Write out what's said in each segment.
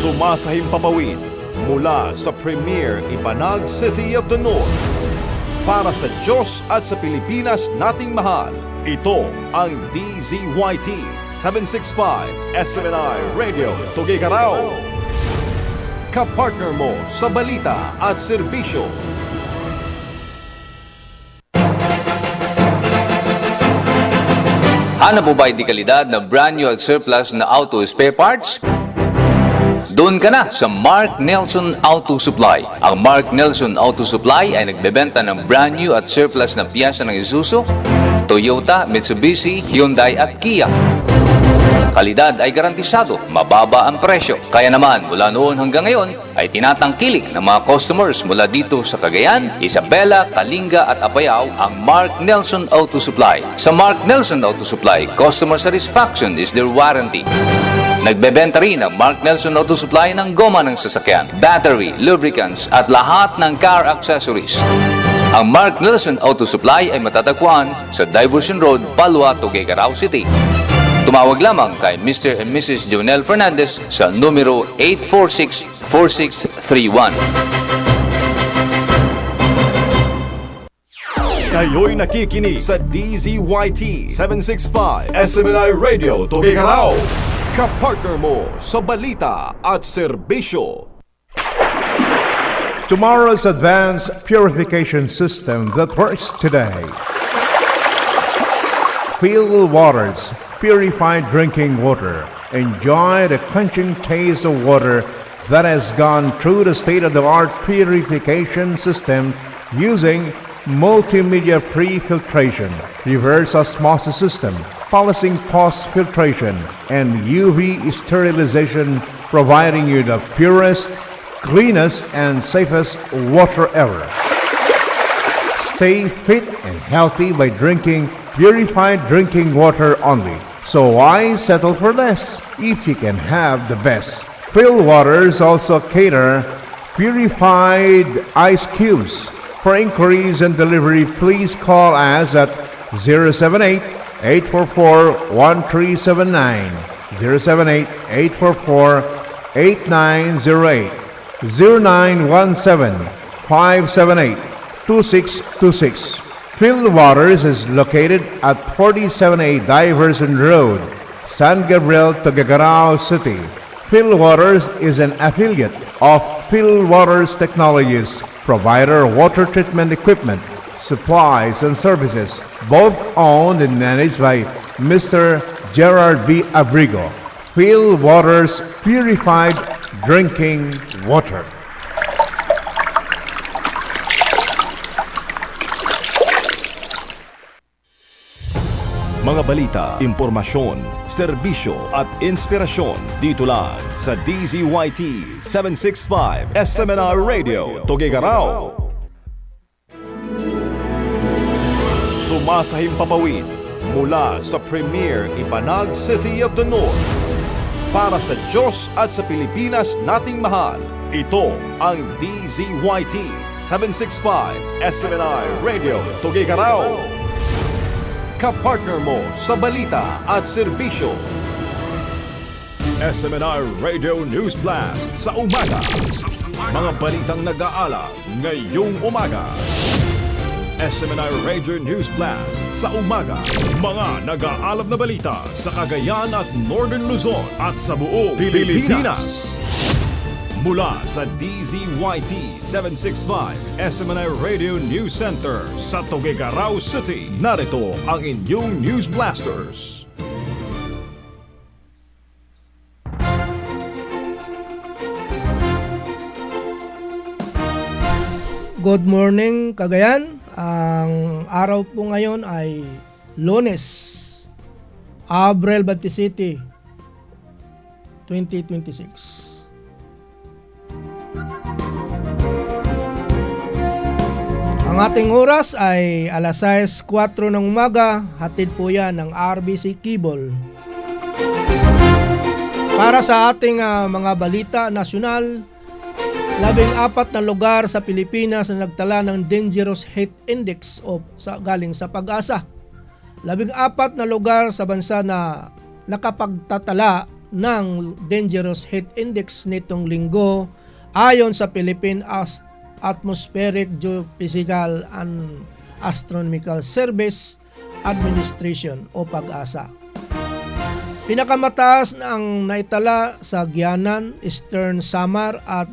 Sumasahimpapawid mula sa Premier Ibanag City of the North. Para sa Diyos at sa Pilipinas nating mahal, ito ang DZYT 765 SMNI Radio Tuguegarao. Kapartner mo sa balita at serbisyo. Hanap mo ba kalidad na brand new at surplus na auto spare parts? Doon ka na sa Mark Nelson Auto Supply. Ang Mark Nelson Auto Supply ay nagbebenta ng brand new at surplus na piyesa ng Isuzu, Toyota, Mitsubishi, Hyundai at Kia. Kalidad ay garantisado, mababa ang presyo. Kaya naman mula noon hanggang ngayon ay tinatangkilik ng mga customers mula dito sa Cagayan, Isabela, Kalinga at Apayao ang Mark Nelson Auto Supply. Sa Mark Nelson Auto Supply, customer satisfaction is their warranty. Nagbebenta rin ang Mark Nelson Auto Supply ng goma ng sasakyan, battery, lubricants at lahat ng car accessories. Ang Mark Nelson Auto Supply ay matatagpuan sa Diversion Road, Palwa, Tuguegarao City. Tumawag lamang kay Mr. and Mrs. Jonel Fernandez sa numero 846-4631. Kayo'y nakikinig sa DZYT 765 SMNI Radio Tuguegarao. Kapartner mo sa balita at serbisyo. Tomorrow's advanced purification system that works today. Feel Waters, purified drinking water. Enjoy the quenching taste of water that has gone through the state-of-the-art purification system using multimedia pre-filtration, reverse osmosis system, polishing post-filtration, and UV sterilization, providing you the purest, cleanest, and safest water ever. Stay fit and healthy by drinking purified drinking water only. So why settle for less if you can have the best? Phil Waters also cater purified ice cubes. For inquiries and delivery, please call us at 078-844-1379, 078-844-8908, 0917-578-2626. Phil Waters is located at 47A Diversion Road, San Gabriel, Tuguegarao City. Phil Waters is an affiliate of Phil Waters Technologies, provider of water treatment equipment, supplies, and services, both owned and managed by Mr. Gerard B. Abrigo. Phil Waters Purified Drinking Water. Mga balita, impormasyon, serbisyo at inspirasyon dito lang sa DZYT 765 SMNI Radio Tuguegarao. Sumasahimpapawid mula sa Premier Ibanag City of the North. Para sa Diyos at sa Pilipinas nating mahal, ito ang DZYT 765 SMNI Radio Tuguegarao. Kapartner mo sa balita at serbisyo. SMNI Radio News Blast sa umaga. Mga balitang nag-aalala ngayong umaga. SMNI Radio News Blast sa umaga. Mga nag-aalab na balita sa Cagayan at Northern Luzon at sa buong Pilipinas. Mula sa DZYT 765 SMNI Radio News Center sa Tuguegarao City, narito ang inyong News Blasters. Good morning, Cagayan. Ang araw po ngayon ay Lunes, Abril 27, 2026. Ang ating oras ay alas 6:04 ng umaga. Hatid po yan ng RBC Cable. Para sa ating mga balita nasyonal, 14 na lugar sa Pilipinas na nagtala ng Dangerous Heat Index galing sa Pag-asa. 14 na lugar sa bansa na nakapagtatala ng Dangerous Heat Index nitong linggo ayon sa Philippine Atmospheric Geophysical and Astronomical Service Administration o PAGASA. Pinakamataas ang naitala sa Guianan, Eastern Samar at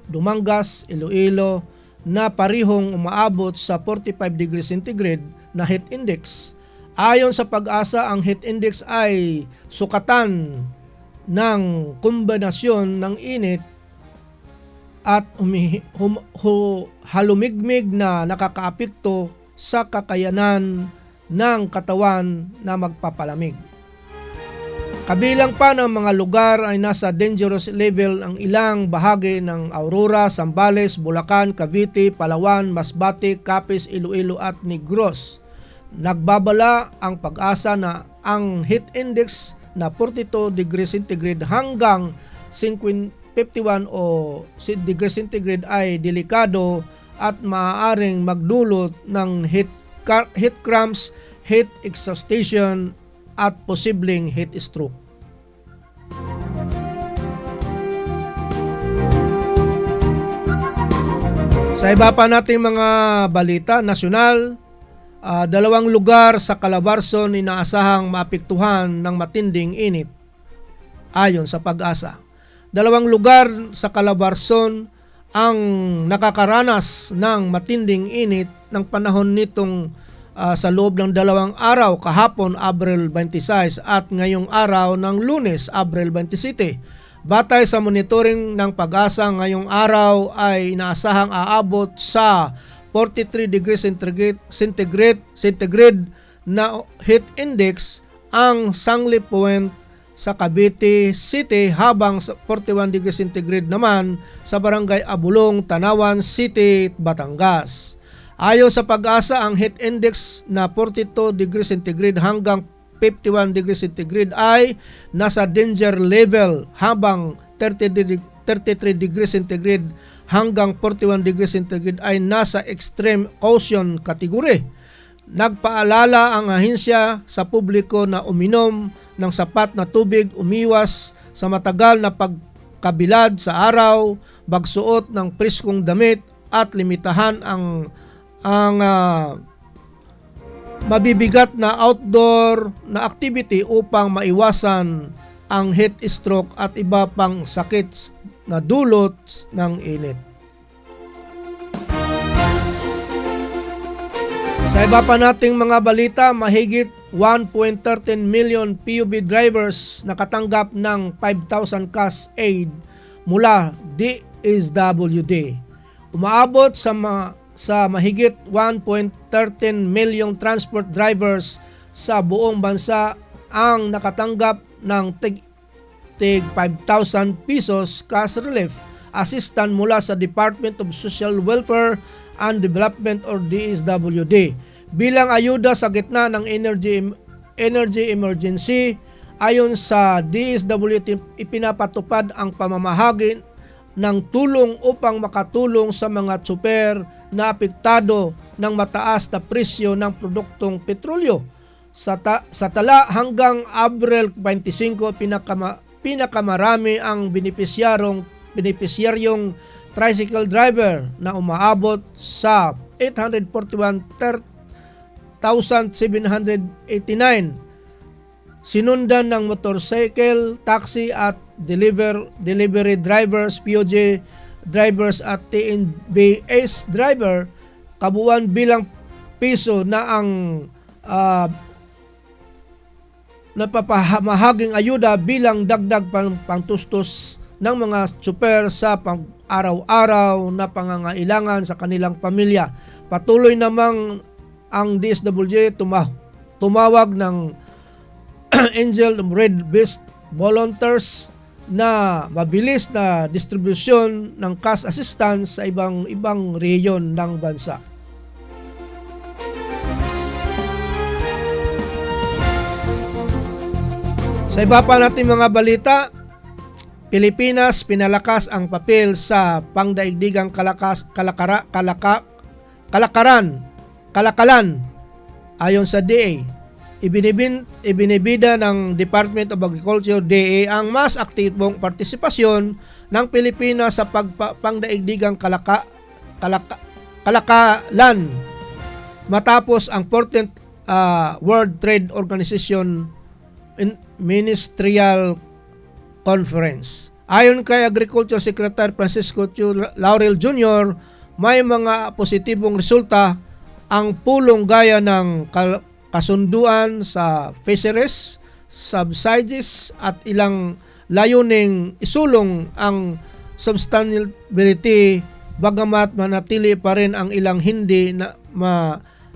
Dumangas, Iloilo na parihong umaabot sa 45 degrees centigrade na heat index. Ayon sa PAGASA, ang heat index ay sukatan ng kombinasyon ng init at halumigmig na nakakaapekto sa kakayanan ng katawan na magpapalamig. Kabilang pa ng mga lugar ay nasa dangerous level ang ilang bahagi ng Aurora, Zambales, Bulacan, Cavite, Palawan, Masbate, Capiz, Iloilo at Negros. Nagbabala ang PAGASA na ang heat index na 42 degrees centigrade hanggang 51 o degrees centigrade ay delikado at maaaring magdulot ng heat cramps, heat exhaustion at posibleng heat stroke. Sa iba pa nating mga balita nasyonal, dalawang lugar sa Calabarzon inaasahang maapektuhan ng matinding init ayon sa PAGASA. Dalawang lugar sa Calabarzon ang nakakaranas ng matinding init ng panahon nitong sa loob ng 2 araw, kahapon Abril 26 at ngayong araw ng Lunes Abril 27. Batay sa monitoring ng PAGASA, ngayong araw ay inaasahang aabot sa 43 degrees centigrade na heat index ang Sangley Point sa Cavite City, habang sa 41 degrees centigrade naman sa Barangay Abulong, Tanawan City, Batangas. Ayon sa PAGASA, ang heat index na 42 degrees centigrade hanggang 51 degrees centigrade ay nasa danger level, habang 33 degrees centigrade hanggang 41 degrees centigrade ay nasa extreme caution category. Nagpaalala ang ahensya sa publiko na uminom ng sapat na tubig, umiwas sa matagal na pagkabilad sa araw, bagsuot ng preskong damit at limitahan ang mabibigat na outdoor na activity upang maiwasan ang heat stroke at iba pang sakit na dulot ng init. Sa iba pa nating mga balita, mahigit 1.13 million PUV drivers nakatanggap ng 5,000 cash aid mula DSWD. Umaabot sa mahigit 1.13 million transport drivers sa buong bansa ang nakatanggap ng tig 5,000 pesos cash relief assistance mula sa Department of Social Welfare and Development or DSWD bilang ayuda sa gitna ng energy emergency. Ayon sa DSWD, ipinapatupad ang pamamahagi ng tulong upang makatulong sa mga tsuper na apektado ng mataas na presyo ng produktong petrolyo. Sa tala hanggang Abril 25, pinakamarami ang benepisyaryong tricycle driver na umaabot sa 841,789. Sinundan ng motorcycle, taxi at delivery drivers, POJ drivers at TNBS driver. Kabuuan bilang piso na ang napapamahaging ayuda bilang dagdag pangtustos ng mga tsuper sa pang-araw-araw na pangangailangan sa kanilang pamilya. Patuloy namang ang DSWD tumawag ng Angel of Red Beast Volunteers na mabilis na distribusyon ng cash assistance sa ibang rehiyon ng bansa. Sa iba pa natin mga balita, Pilipinas pinalakas ang papel sa pangdaigdigang kalakalan ayon sa DA. ibinibida ng Department of Agriculture DA ang mas aktibong partisipasyon ng Pilipinas sa pangdaigdigang kalakalan matapos ang 14th World Trade Organization Ministerial Conference. Ayon kay Agriculture Secretary Francisco Chu Laurel Jr., may mga positibong resulta ang pulong gaya ng kasunduan sa fisheries, subsidies at ilang layuning isulong ang sustainability bagamat manatili pa rin ang ilang hindi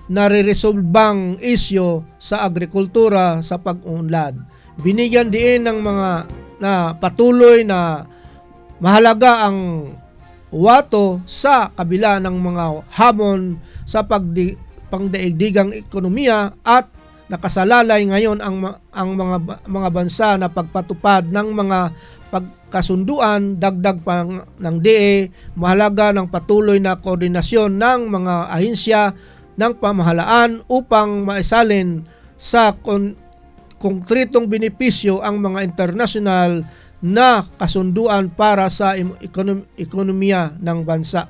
nare-resolbang isyo sa agrikultura sa pag-unlad. Binigyan din ng mga na patuloy na mahalaga ang wato sa kabila ng mga hamon sa pangdaigdigang ekonomiya at nakasalalay ngayon ang mga bansa na pagpatupad ng mga pagkasunduan. Dagdag pa ng DA, mahalaga ng patuloy na koordinasyon ng mga ahensya ng pamahalaan upang maisalin sa konkretong benepisyo ang mga internasyonal na kasunduan para sa ekonomiya ng bansa.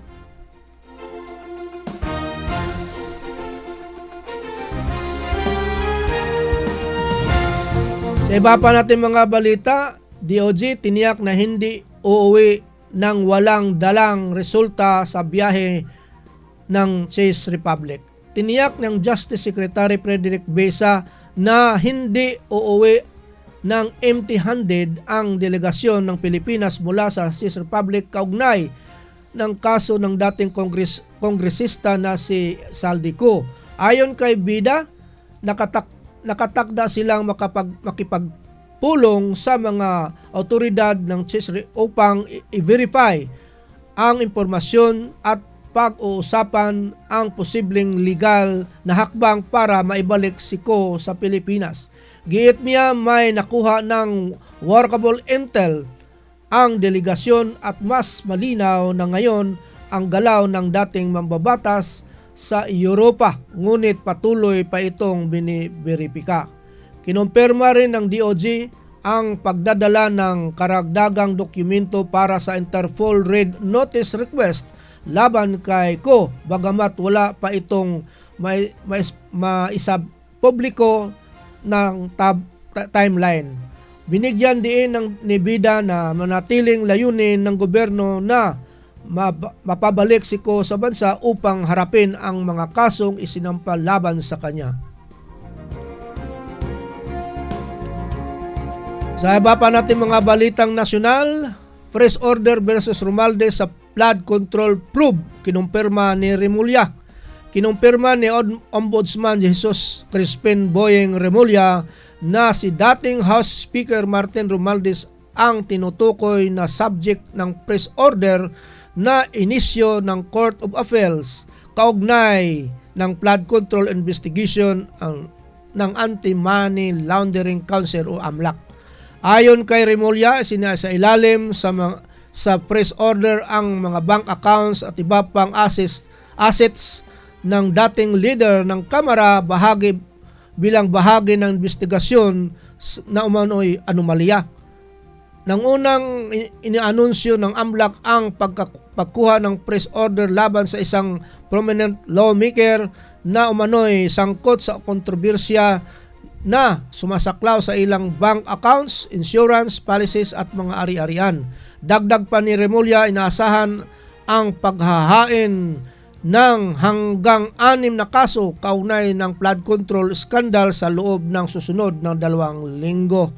Sa iba pa natin mga balita, DOJ tiniyak na hindi uuwi ng walang dalang resulta sa biyahe ng Czech Republic. Tiniyak ng Justice Secretary Frederick Besa na hindi uuwi ng empty-handed ang delegasyon ng Pilipinas mula sa Czech Republic kaugnay ng kaso ng dating kongresista na si Saldico. Ayon kay Bida, nakatakda silang makipagpulong sa mga autoridad ng Czech upang i-verify ang impormasyon at pag-uusapan ang posibleng legal na hakbang para maibalik si Ko sa Pilipinas. Giit niya may nakuha ng workable intel ang delegasyon at mas malinaw na ngayon ang galaw ng dating mambabatas sa Europa, ngunit patuloy pa itong biniberipika. Kinumpirma rin ng DOJ ang pagdadala ng karagdagang dokumento para sa Interpol Red Notice request laban kay Ko, bagamat wala pa itong maisab publiko ng timeline. Binigyan din ng Bida na manatiling layunin ng gobyerno na mapabalik si Ko sa bansa upang harapin ang mga kasong isinampa laban sa kanya. Sa iba pa natin mga balitang nasyonal, fresh order versus Romualdez sa flood control probe, kinumpirma ni Remulla. Kinumpirma ni Ombudsman Jesus Crispin Boyeng Remulla na si dating House Speaker Martin Romualdez ang tinutukoy na subject ng press order na inisyo ng Court of Appeals kaugnay ng flood control investigation ng Anti-Money Laundering Council o AMLAC. Ayon kay Remulla, sinasa ilalim sa press order ang mga bank accounts at iba pang assets ng dating leader ng Kamara bilang bahagi ng investigasyon na umano'y anomalya. Nang unang inianunsyo ng AMLAC ang pagkuha ng press order laban sa isang prominent lawmaker na umano'y sangkot sa kontrobersya na sumasaklaw sa ilang bank accounts, insurance, policies at mga ari-arian. Dagdag pa ni Remulla, inaasahan ang paghahain ng hanggang 6 na kaso kaugnay ng flood control scandal sa loob ng susunod na 2 linggo.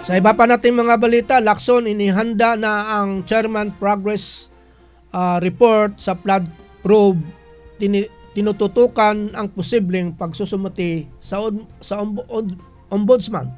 Sa iba pa nating mga balita, Lacson, inihanda na ang Chairman Progress Report sa flood probe. Tinututukan ang posibleng pagsusumiti sa Ombudsman.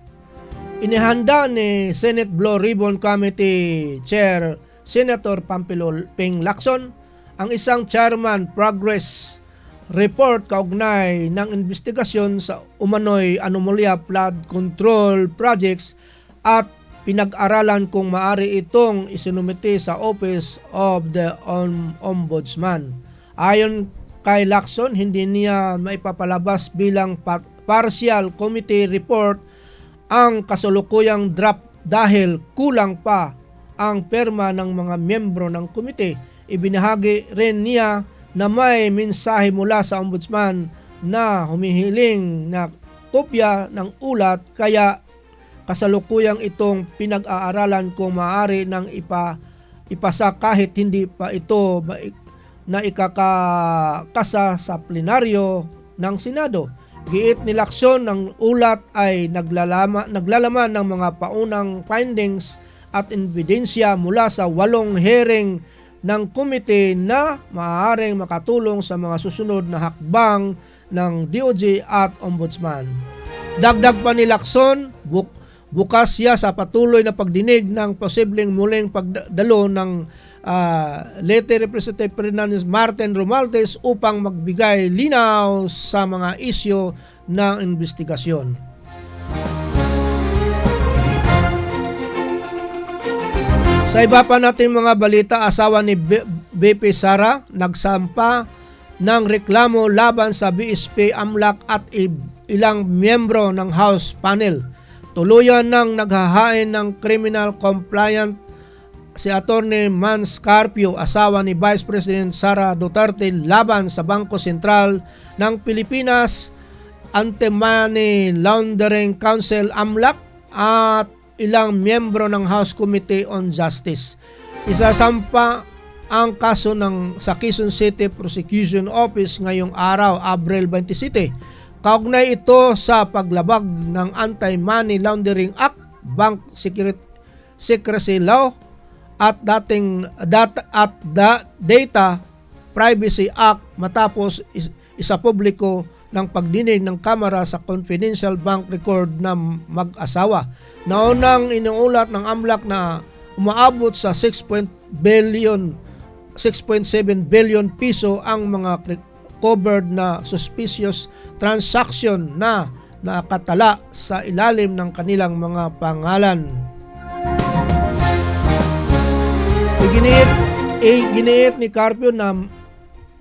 Inihanda ni Senate Blue Ribbon Committee Chair Senator Pampilo Ping Lacson ang isang Chairman Progress Report kaugnay ng investigasyon sa umano'y anomalya flood control projects at pinag-aralan kung maari itong isinumite sa Office of the Ombudsman. Ayon kay Lacson, hindi niya maipapalabas bilang partial committee report ang kasulukuyang draft dahil kulang pa ang perma ng mga miyembro ng komite. Ibinahagi rin niya na may mensahe mula sa ombudsman na humihiling na kopya ng ulat, kaya kasalukuyang itong pinag-aaralan kung maaari nang ipasa kahit hindi pa ito na ikakasa sa plenaryo ng Senado. Giit ni Lacson, ang ulat ay naglalaman ng mga paunang findings at ebidensya mula sa 8 hearing ng komite na maaaring makatulong sa mga susunod na hakbang ng DOJ at Ombudsman. Dagdag pa ni Lacson, bukas siya sa patuloy na pagdinig ng posibleng muling pagdalo ng Leyte Representative Fernandez Martin Romualdez upang magbigay linaw sa mga isyu ng investigasyon. Sa iba pa natin mga balita, asawa ni BP Sara nagsampa ng reklamo laban sa BSP, AMLAC at ilang miyembro ng House panel. Tuluyan ng naghahain ng criminal compliant si Attorney Mans Carpio, asawa ni Vice President Sara Duterte, laban sa Bangko Sentral ng Pilipinas, Anti-Money Laundering Council, AMLAC at ilang miyembro ng House Committee on Justice. Isasampa ang kaso sa Quezon City Prosecution Office ngayong araw, Abril 27. Kaugnay ito sa paglabag ng Anti-Money Laundering Act, Bank Secrecy Law at Data Privacy Act matapos isapubliko ng pagdinig ng Kamara sa confidential bank record ng mag-asawa. Naunang inuulat ng AMLAC na umaabot sa 6.7 billion piso ang mga covered na suspicious transaction na nakatala sa ilalim ng kanilang mga pangalan. Iginiit ni Carpio na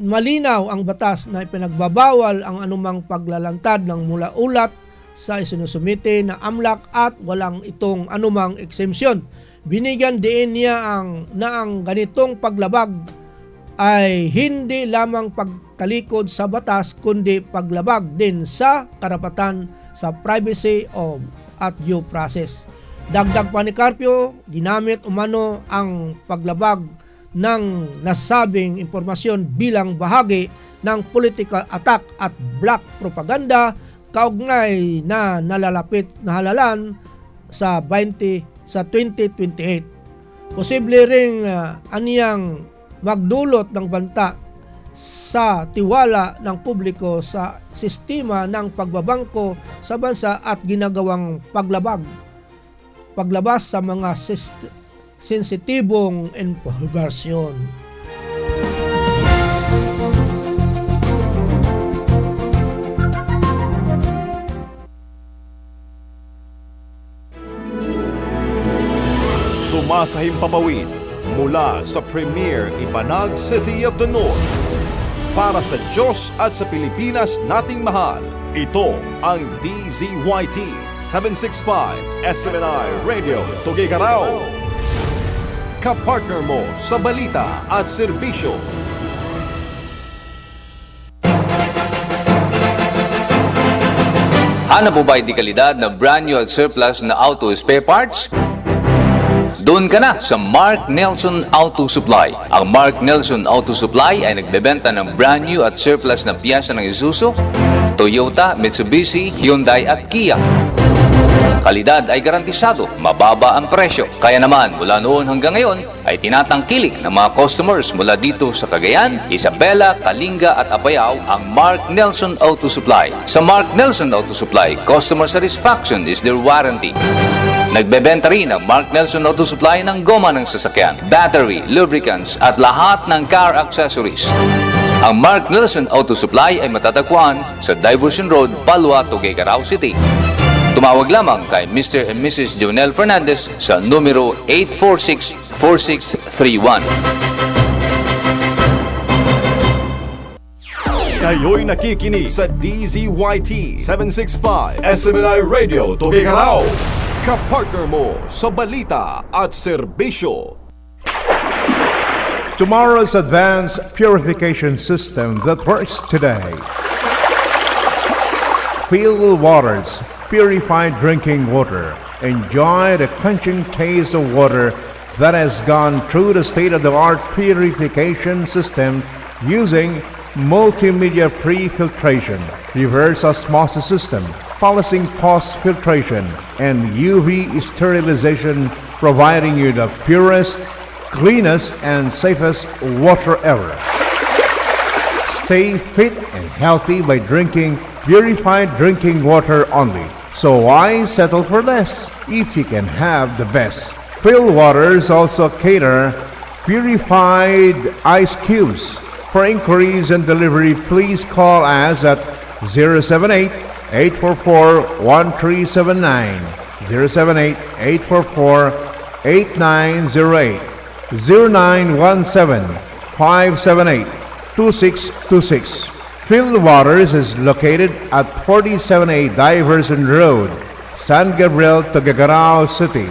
malinaw ang batas na ipinagbabawal ang anumang paglalantad ng mula ulat sa isinusumite na AMLAC at walang itong anumang exemption. Binigyan din niya na ang ganitong paglabag ay hindi lamang pagtalikod sa batas kundi paglabag din sa karapatan sa privacy at due process. Dagdag pa ni Carpio, ginamit umano ang paglabag ng nasabing impormasyon bilang bahagi ng political attack at black propaganda kaugnay na nalalapit na halalan sa 2028. Posible ring aniyang magdulot ng banta sa tiwala ng publiko sa sistema ng pagbabangko sa bansa at ginagawang paglabas sa mga sensitibong impormasyon. Sumasahimpapawid mula sa Premier Ibanag City of the North. Para sa Diyos at sa Pilipinas nating mahal, ito ang DZYT 765 SMNI Radio Tuguegarao. Kapartner mo sa balita at serbisyo. Hanap mo ba di kalidad na brand new at surplus na auto spare parts? Doon ka na sa Mark Nelson Auto Supply. Ang Mark Nelson Auto Supply ay nagbebenta ng brand new at surplus na piyesa ng Isuzu, Toyota, Mitsubishi, Hyundai at Kia. Kalidad ay garantisado, mababa ang presyo. Kaya naman, mula noon hanggang ngayon, ay tinatangkilik ng mga customers mula dito sa Cagayan, Isabela, Kalinga at Apayao ang Mark Nelson Auto Supply. Sa Mark Nelson Auto Supply, customer satisfaction is their warranty. Nagbebenta rin ang Mark Nelson Auto Supply ng goma ng sasakyan, battery, lubricants at lahat ng car accessories. Ang Mark Nelson Auto Supply ay matatagpuan sa Diversion Road, Palwa, Tuguegarao City. Tumawag lamang kay Mr. and Mrs. Jonel Fernandez sa numero 846-4631. Kayo'y nakikinig sa DZYT 765 SMNI Radio Tugigarao. Kapartner mo sa balita at serbisyo. Tomorrow's advanced purification system that works today. Phil Waters, purified drinking water. Enjoy the quenching taste of water that has gone through the state-of-the-art purification system using multimedia pre-filtration, reverse osmosis system, polishing post-filtration, and UV sterilization, providing you the purest, cleanest, and safest water ever. Stay fit and healthy by drinking purified drinking water only. So why settle for less if you can have the best? Phil Waters also cater purified ice cubes. For inquiries and delivery, please call us at 078-844-1379, 078-844-8908, 0917-578-2626. Phil Waters is located at 47A Diverson Road, San Gabriel, Tuguegarao City.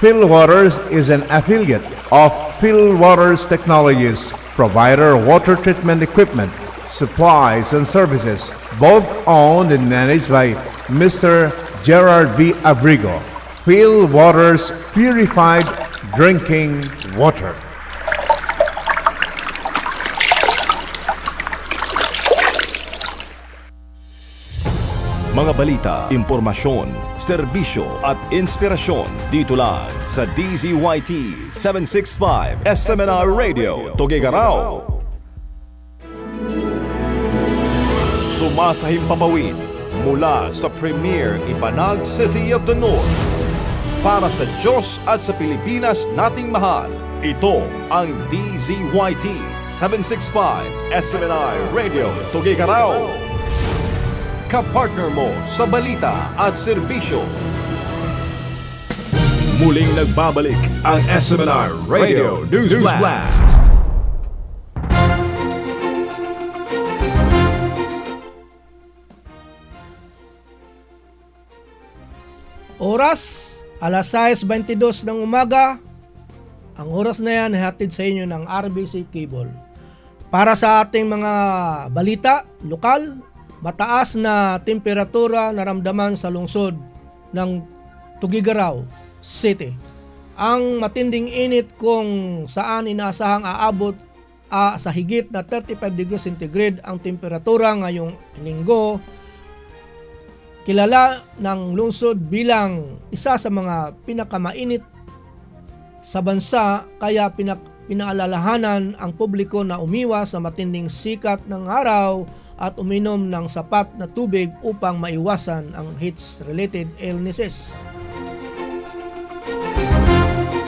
Phil Waters is an affiliate of Phil Waters Technologies, provider of water treatment equipment, supplies, and services, both owned and managed by Mr. Gerard B. Abrigo. Phil Waters Purified Drinking Water. Mga balita, impormasyon, serbisyo at inspirasyon dito lang sa DZYT 765 SMNI Radio Tugigarao. Sumasahim papawid mula sa Premier Ibanag City of the North. Para sa Diyos at sa Pilipinas nating mahal, ito ang DZYT 765 SMNI Radio Tugigarao. Kapartner mo sa balita at serbisyo. Muling nagbabalik ang SMNI Radio News Blast. Oras, alas 6:22 ng umaga. Ang oras na yan hatid sa inyo ng RBC Cable. Para sa ating mga balita, lokal, mataas na temperatura naramdaman sa lungsod ng Tuguegarao City. Ang matinding init kung saan inaasahang aabot sa higit na 35 degrees centigrade ang temperatura ngayong linggo. Kilala ng lungsod bilang isa sa mga pinakamainit sa bansa, kaya pinaalalahanan ang publiko na umiwas sa matinding sikat ng araw at uminom ng sapat na tubig upang maiwasan ang heat-related illnesses.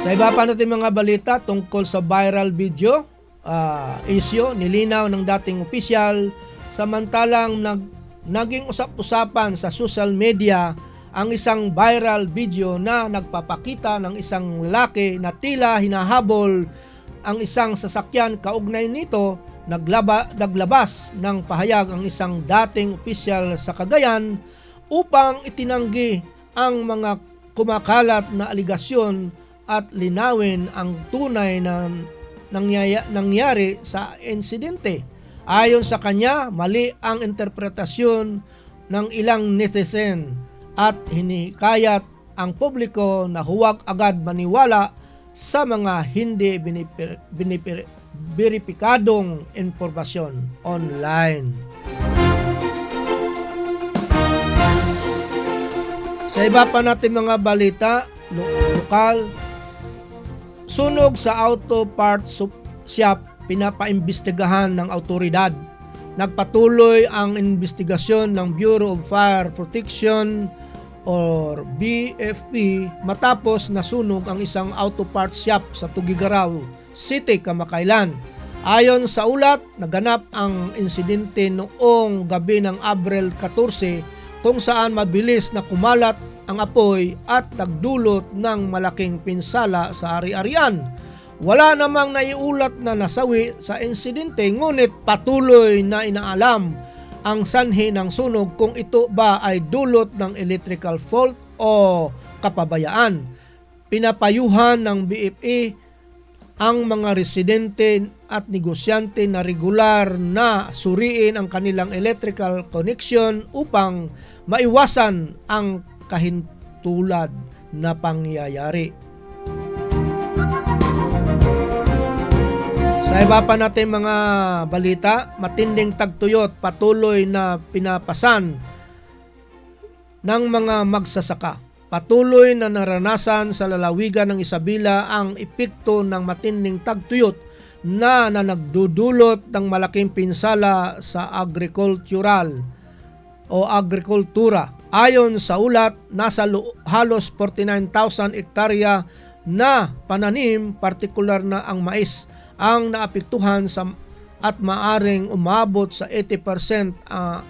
Sa iba pa natin mga balita tungkol sa viral video issue, nilinaw ng dating opisyal, samantalang naging usap-usapan sa social media ang isang viral video na nagpapakita ng isang lalaki na tila hinahabol ang isang sasakyan. Kaugnay nito, naglabas ng pahayag ang isang dating opisyal sa Cagayan upang itinanggi ang mga kumakalat na aligasyon at linawin ang tunay na nangyari sa insidente. Ayon sa kanya, mali ang interpretasyon ng ilang netizen at hinikayat ang publiko na huwag agad maniwala sa mga hindi beripikadong impormasyon online. Sa iba pa natin mga balita, lokal, sunog sa auto parts shop pinapaimbestigahan ng autoridad. Nagpatuloy ang investigasyon ng Bureau of Fire Protection or BFP matapos nasunog ang isang auto parts shop sa Tuguegarao City kamakailan. Ayon sa ulat, naganap ang insidente noong gabi ng Abril 14 kung saan mabilis na kumalat ang apoy at nagdulot ng malaking pinsala sa ari-arian. Wala namang naiulat na nasawi sa insidente, ngunit patuloy na inaalam ang sanhi ng sunog kung ito ba ay dulot ng electrical fault o kapabayaan. Pinapayuhan ng BFE ang mga residente at negosyante na regular na suriin ang kanilang electrical connection upang maiwasan ang kahintulad na pangyayari. Sa iba pa natin mga balita, matinding tagtuyot patuloy na pinapasan ng mga magsasaka. Patuloy na naranasan sa lalawigan ng Isabela ang epekto ng matinding tagtuyot na nagdudulot ng malaking pinsala sa agrikultura. Ayon sa ulat, nasa halos 49,000 hektarya na pananim, partikular na ang mais, ang naapektuhan at maaring umabot sa 80%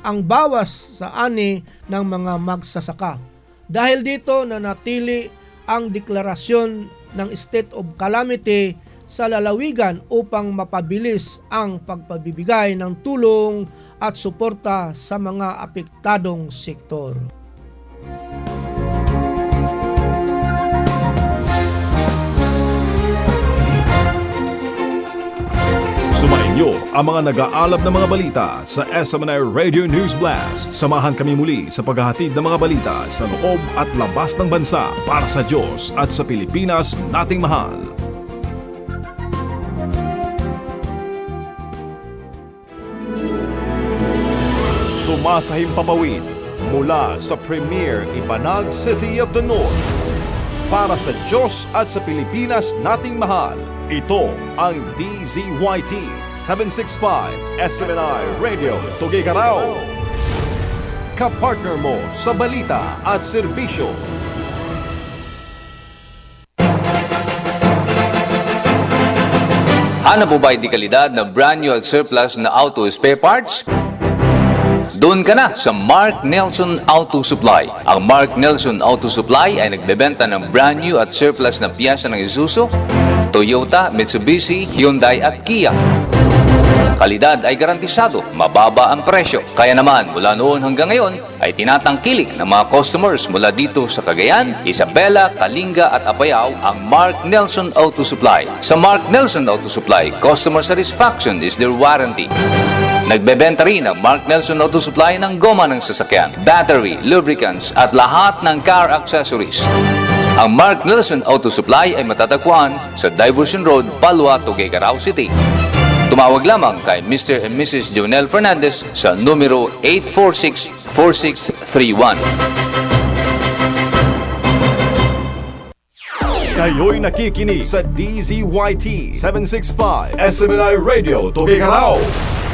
ang bawas sa ani ng mga magsasaka. Dahil dito nanatili ang deklarasyon ng state of calamity sa lalawigan upang mapabilis ang pagpabibigay ng tulong at suporta sa mga apektadong sektor. Sumainyo ang mga nag-aalab na mga balita sa SMNI Radio News Blast. Samahan kami muli sa paghahatid ng mga balita sa loob at labas ng bansa para sa Diyos at sa Pilipinas nating mahal. Sumasahim papawid mula sa Premier Ibanag City of the North. Para sa Diyos at sa Pilipinas nating mahal, ito ang DZYT 765 SMNI Radio Tuguegarao. Kapartner mo sa balita at serbisyo. Hanap mo ba kalidad na brand new at surplus na auto spare parts? Doon ka na sa Mark Nelson Auto Supply. Ang Mark Nelson Auto Supply ay nagbebenta ng brand new at surplus na piyesa ng Isuzu, Toyota, Mitsubishi, Hyundai at Kia. Kalidad ay garantisado, mababa ang presyo. Kaya naman mula noon hanggang ngayon ay tinatangkilik ng mga customers mula dito sa Cagayan, Isabela, Kalinga at Apayao ang Mark Nelson Auto Supply. Sa Mark Nelson Auto Supply, customer satisfaction is their warranty. Nagbebenta rin ang Mark Nelson Auto Supply ng goma ng sasakyan, battery, lubricants at lahat ng car accessories. Ang Mark Nelson Auto Supply ay matatagpuan sa Diversion Road, Palwa, Tuguegarao City. Tumawag lamang kay Mr. and Mrs. Jonel Fernandez sa numero 846-4631. Kayo'y nakikinig sa DZYT 765 SMNI Radio Tuguegarao.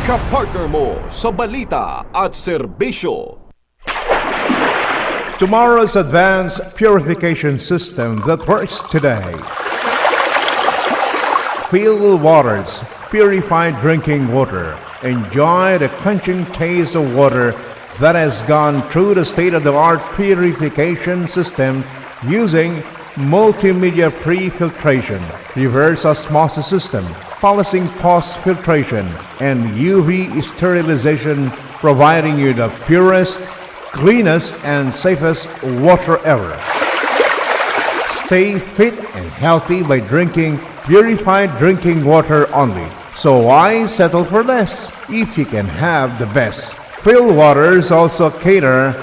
Kapartner mo sa balita at serbisyo. Tomorrow's advanced purification system that works today. Feel Waters, purified drinking water. Enjoy the quenching taste of water that has gone through the state-of-the-art purification system using multimedia pre-filtration, reverse osmosis system, polishing post-filtration, and UV sterilization, providing you the purest, cleanest, and safest water ever. Stay fit and healthy by drinking purified drinking water only. So why settle for less if you can have the best? Phil Waters also cater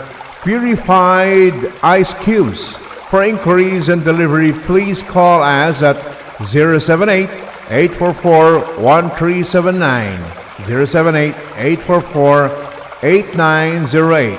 purified ice cubes. For inquiries and delivery, please call us at 078-844-1379, 078-844-8908,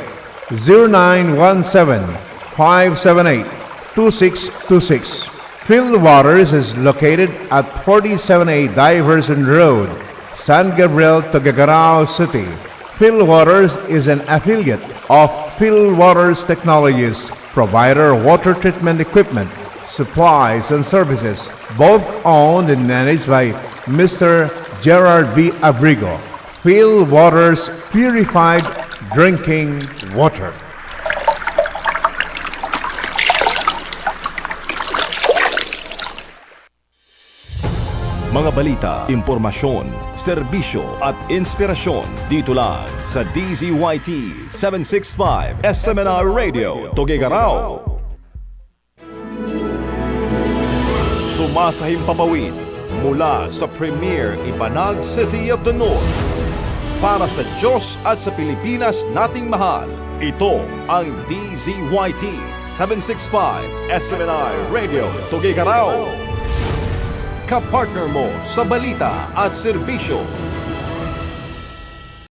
0917-578-2626. Phil Waters is located at 47A Diverson Road, San Gabriel, Tuguegarao City. Phil Waters is an affiliate of Phil Waters Technologies, provider of water treatment equipment, supplies, and services, both owned and managed by Mr. Gerard B. Abrigo. Phil Waters Purified Drinking Water. Mga balita, impormasyon, serbisyo at inspirasyon dito lang sa DZYT 765 SMNR Radio, Tuguegarao. Sumasahimpapawid mula sa Premier Ibanag City of the North. Para sa Diyos at sa Pilipinas nating mahal, ito ang DZYT 765 SMNI Radio Tuguegarao. Kapartner mo sa balita at serbisyo.